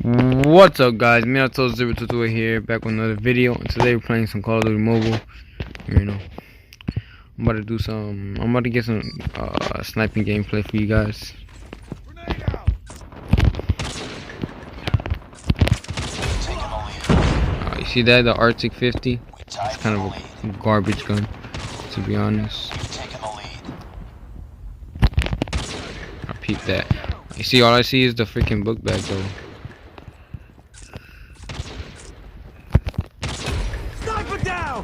What's up, guys? Minato022 here, back with another video. And today we're playing some COD Mobile. You know, I'm about to get some sniping gameplay for you guys. You see that, the Arctic 50? It's kind of a garbage gun, to be honest. I peeped that. You see, all I see is the freaking book bag though. Down!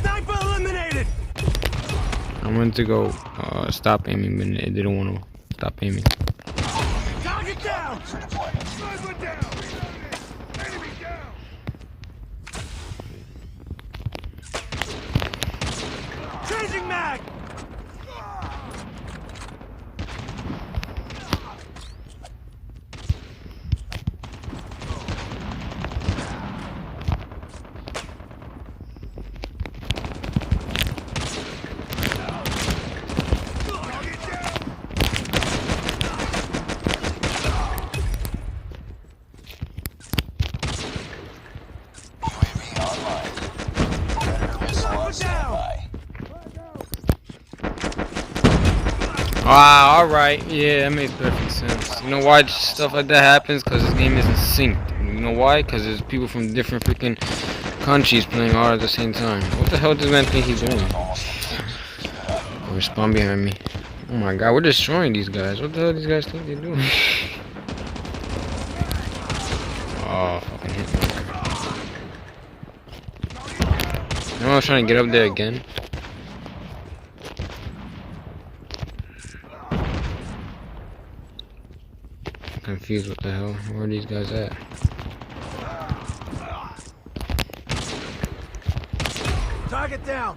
Sniper eliminated! I wanted to go stop aiming, but they didn't want to stop aiming. Target down! Sniper down! Enemy down! Changing mag! Ah, alright. Yeah, that makes perfect sense. You know why stuff like that happens? Because this game isn't synced. You know why? Because there's people from different freaking countries playing all at the same time. What the hell does man think he's doing? Oh, spawn behind me. Oh my god, we're destroying these guys. What the hell do these guys think they're doing? Oh, fucking hit me. You know I was trying to get up there again. Confused what the hell. Where are these guys at? Target down!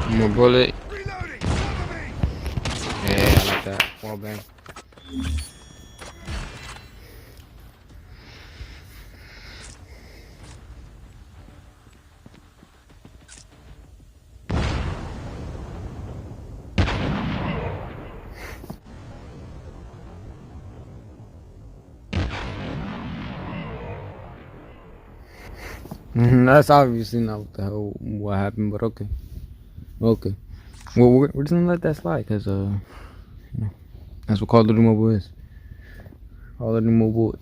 One more bullet. Reloading! Cover me! Yeah, I like that. Wall bang. That's obviously not what the hell what happened, but okay. Okay. Well, we're just gonna let that slide, cause you know, that's what Call of Duty Mobile is. Call of Duty Mobile.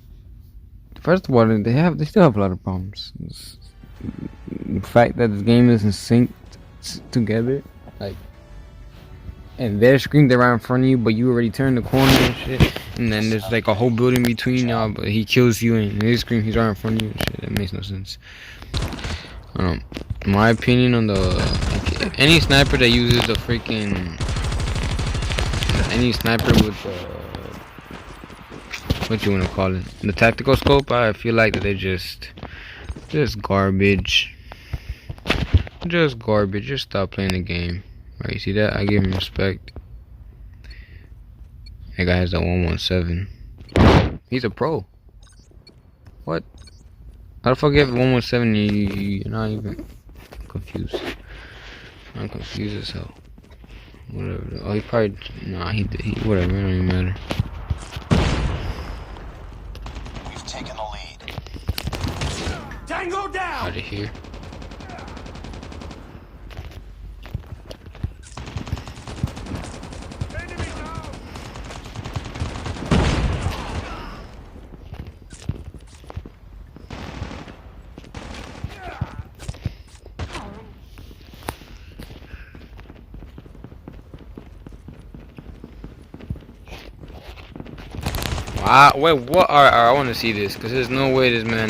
First of all, they still have a lot of problems. The fact that this game isn't synced together, like, and their screen they're right in front of you, but you already turned the corner and shit, and then there's like a whole building between y'all, but he kills you, and his screen he's right in front of you and shit. That makes no sense. My opinion on any sniper that uses the freaking with what you want to call it, the tactical scope, I feel like that they're just garbage. Just garbage. Just stop playing the game. Right, you see that? I give him respect. That guy has that 117. He's a pro. What? How the fuck you have 117? You're not even confused. I'm confused as hell. Whatever. Oh, he probably. Nah, he whatever. It don't even matter. We've taken the lead. Tango down! Out of here. Wait, what? Alright, I want to see this, because there's no way this man.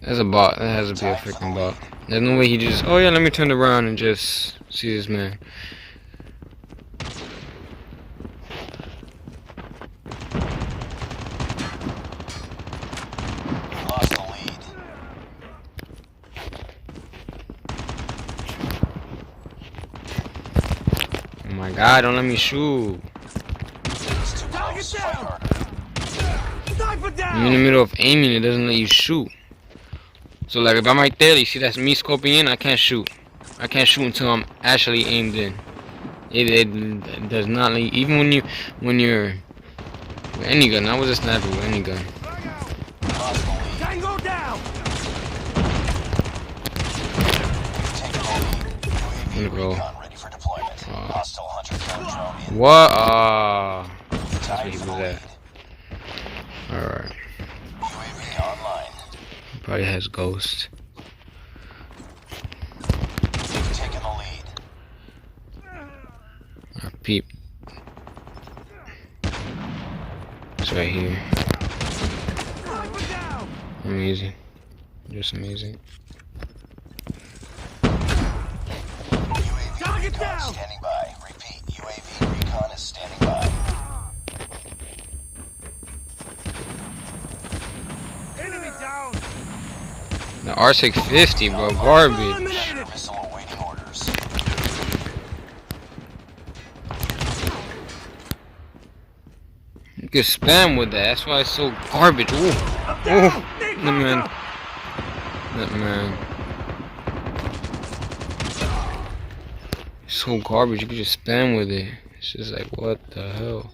There's a bot. That has to be a freaking bot. There's no way he just. Oh yeah, let me turn around and just see this man. Lost the lead. Oh my god, don't let me shoot. Target down! Sniper Sniper When you're in the down! middle of aiming, it doesn't let you shoot. So like if I'm right there, you see that's me scoping in, I can't shoot. I can't shoot until I'm actually aimed in. It does not let you, even when you're with any gun. I was a sniper with any gun. Tango down! I'm gonna go. Ready for deployment. Hostile hunter killer drone in. What? That's where he was at. Alright. UAV online. Probably has ghost. We've taken the lead. Peep. It's right here. Sniper down! Amazing. Just amazing. UAV Target recon down! standing by. Repeat, UAV recon is standing by. Enemy down! The R650, bro, garbage. Predator missile awaiting orders. You can spam with that. That's why it's so garbage. Ooh. Ooh. That man. It's so garbage. You can just spam with it. It's just like, what the hell?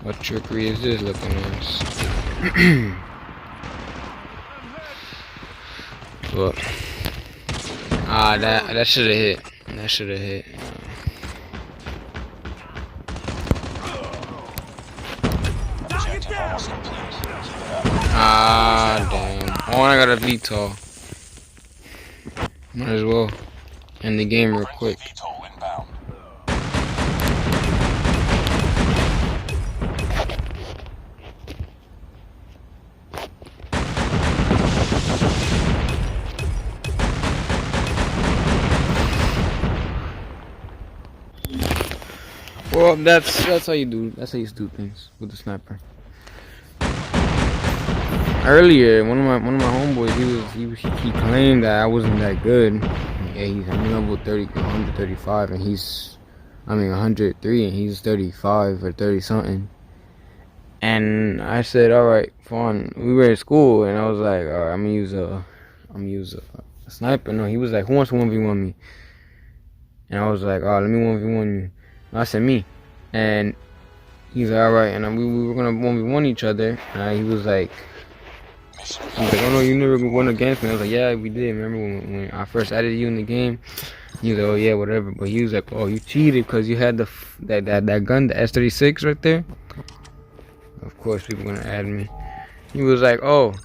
What trickery is this looking at? Look. That should have hit. That should have hit. Objective almost complete. Keep it up. Damn. Oh, I got a VTOL. Might as well end the game real quick. VTOL inbound. Well, that's how you do. That's how you do things with the sniper. Earlier, one of my homeboys, he claimed that I wasn't that good. Yeah, I'm level 30, 135, and 103, and he's 35 or 30 something. And I said, all right, fine. We were in school, and I was like, all right, I'm gonna use a sniper. No, he was like, who wants to 1v1 me? And I was like, oh, let me 1v1 you. And I said, me. And he's like, all right, and we were gonna 1v1 each other. And he was like, oh no, you never won against me. I was like, yeah, we did. Remember when I first added you in the game? He was like, oh yeah, whatever. But he was like, oh, you cheated because you had that gun, the S36 right there. Of course, people gonna add me. He was like, oh,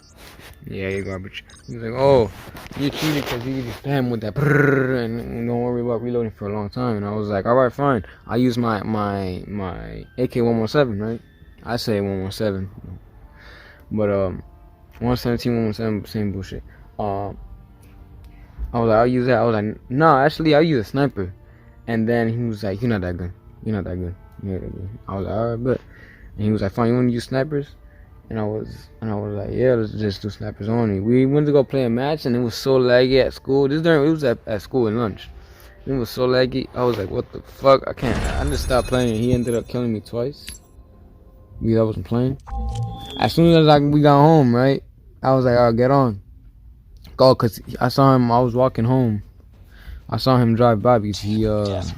yeah, you garbage. He was like, oh, you cheated because you just spam with that and don't worry about reloading for a long time. And I was like, all right, fine. I use my AK-117, right? I say 117, but 117, 117, same bullshit. I was like, I'll use that. I was like, no, actually, I'll use a sniper. And then he was like, you're not that good. You're not that good. You're not that good. I was like, all right, but. And he was like, fine, you want to use snipers? And I was like, yeah, let's just do snipers only. We went to go play a match, and it was so laggy at school. It was at school at lunch. It was so laggy. I was like, what the fuck? I just stopped playing. He ended up killing me twice because I wasn't playing. As soon as we got home, right? I was like, I'll get on. Go, cause I saw him. I was walking home. I saw him drive by because he has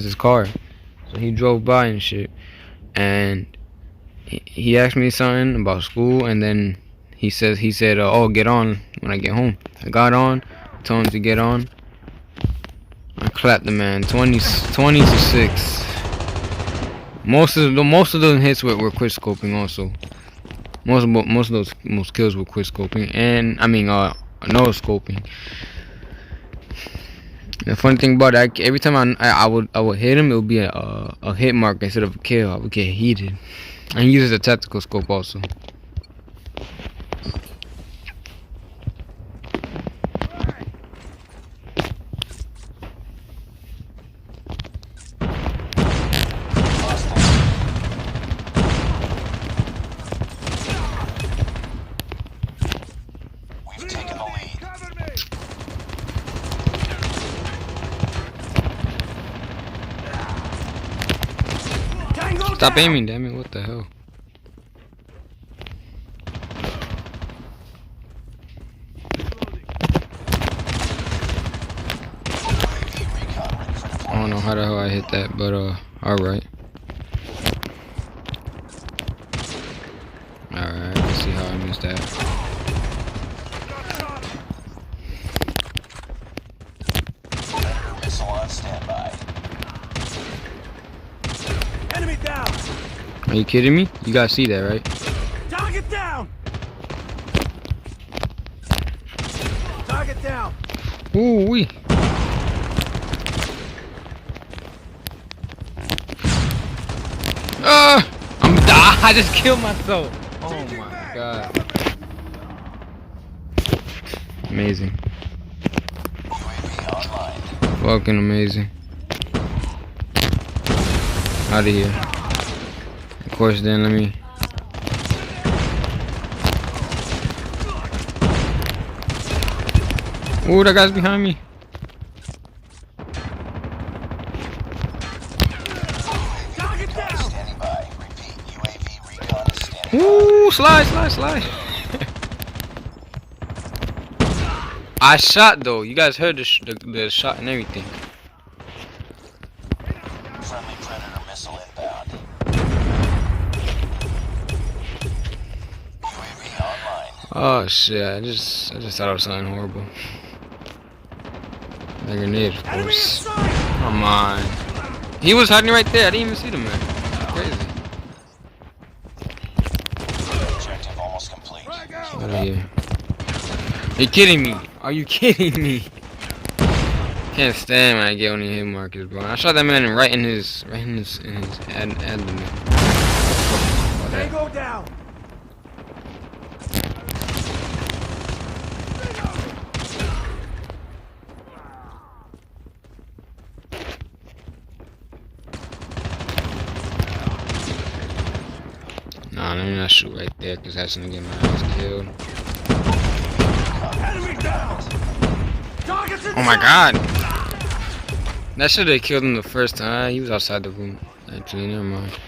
his car, so he drove by and shit. And he asked me something about school, and then he said, oh, get on when I get home. I got on, told him to get on. I clapped the man, 20 to 6. Most of those hits were quick scoping also. Most of those kills were quick scoping, and no scoping. The funny thing about it, every time I would hit him, it would be a hit mark instead of a kill. I would get heated. And he uses a tactical scope also. We've taken the lead. Cover me! Stop aiming, damn it. What the hell? I don't know how the hell I hit that, but alright. Alright, let's see how I missed that. Missile on standby. Enemy down. Are you kidding me? You guys see that, right? Target down. Target down. Ooh wee. I just killed myself. Oh my god. Amazing. UAV online. Fucking amazing. Out of here. Of course, then let me. Ooh, that guy's behind me. Target down. Standing by. Repeat. UAV recon is standing by. Ooh, slide. I shot though. You guys heard the shot and everything. Friendly Predator missile inbound. UAV online. Oh shit! I just thought of something horrible. A grenade, of Enemy course. inside. Come on. He was hiding right there. I didn't even see the man. Crazy. Objective almost complete. Frag out. Out of here. Are you kidding me? Are you kidding me? Can't stand when I get on the hit markers, bro. I shot that man right in his abdomen. Tango down. Nah, let me not shoot right there, cause that's gonna get my ass killed. Enemy down. Targets inside. Oh my god! That should have killed him the first time. He was outside the room. Actually, never mind.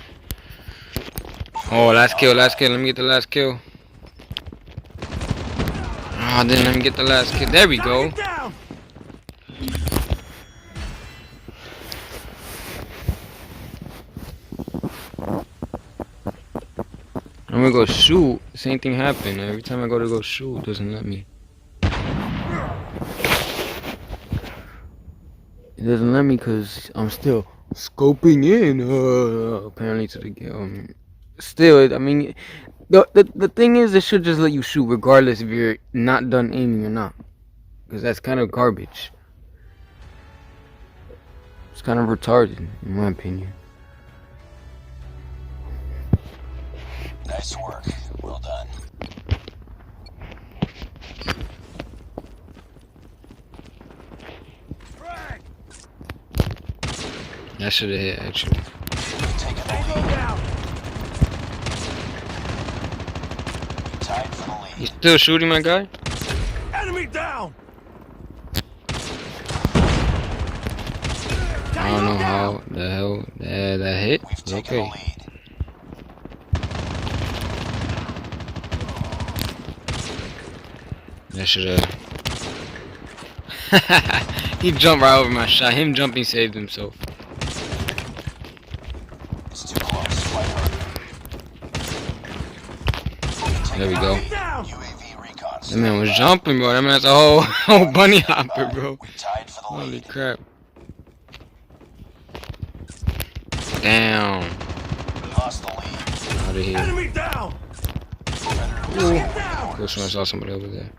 Oh, last kill. Let me get the last kill. Oh, then let me get the last kill. There we go. Target down. I'm gonna go shoot. Same thing happened. Every time I go to go shoot, it doesn't let me. It doesn't let me because I'm still scoping in. Apparently to the game. Still, I mean, the thing is, it should just let you shoot regardless if you're not done aiming or not. Because that's kind of garbage. It's kind of retarded, in my opinion. Nice work. Well done. Frag. That should have hit, actually. Taking the Tango lead. down. Tied for the You lead. still shooting, my guy? Enemy down. I don't know how the hell that hit. We've taken the Okay. lead. That should have. He jumped right over my shot. Him jumping saved himself. It's too close. Fight harder. There we go. Target down. UAV recon. That man was jumping, bro. That man's a whole bunny hopper, bro. We tied for the Holy lead. crap. Damn. We lost the lead. Out of here. Enemy down. Predator Ooh. Target down. Course, when I saw somebody over there.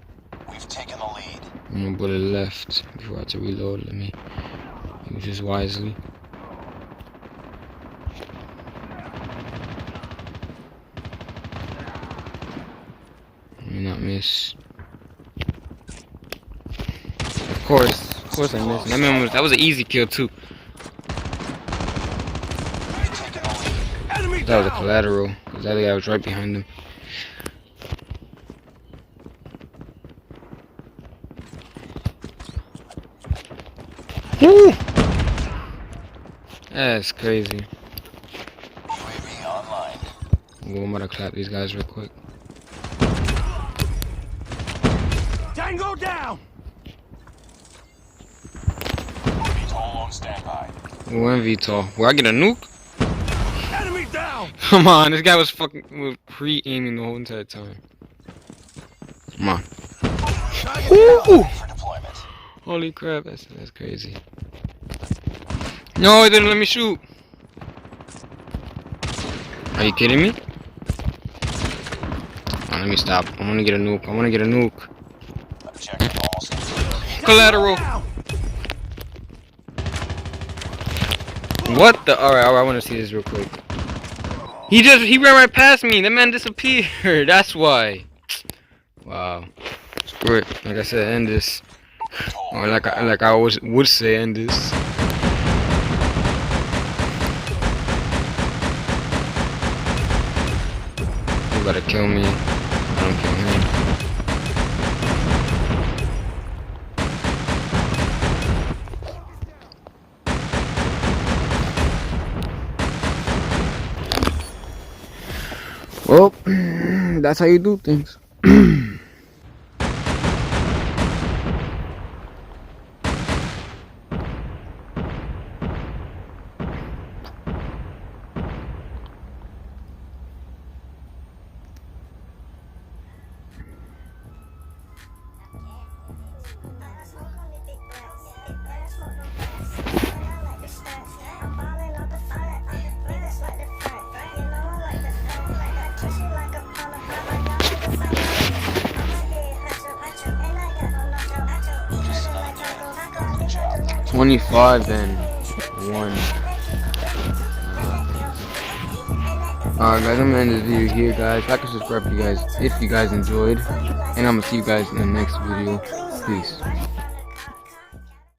We've taken the lead. One bullet left before I had to reload. Let me use this wisely. Let me not miss. Of course I missed. That was an easy kill too. We've taken the lead. Enemy That was a down. collateral. Cause that guy was right behind him. Woo! That's crazy. UAV Well, I'm gonna clap these guys real quick. Tango down! VTOL on standby. Ooh, and VTOL. Where I get a nuke? Enemy down! Come on, this guy was pre-aiming the whole entire time. Come on. Target Ooh! down! For deployment. Holy crap, that's crazy. No, it didn't let me shoot. Are you kidding me? Oh, let me stop. I wanna get a nuke. I wanna get a nuke. Objective almost complete. Collateral. Down! What the? Alright, I wanna see this real quick. He ran right past me. That man disappeared. That's why. Wow. Screw it. Like I said, end this. Or like I always would say, end this. You better kill me. I don't kill him. Well, that's how you do things. Good job. 25 and 1. Alright guys, I'm gonna end this video here guys. Like and subscribe if you guys enjoyed. And I'm gonna see you guys in the next video. Peace.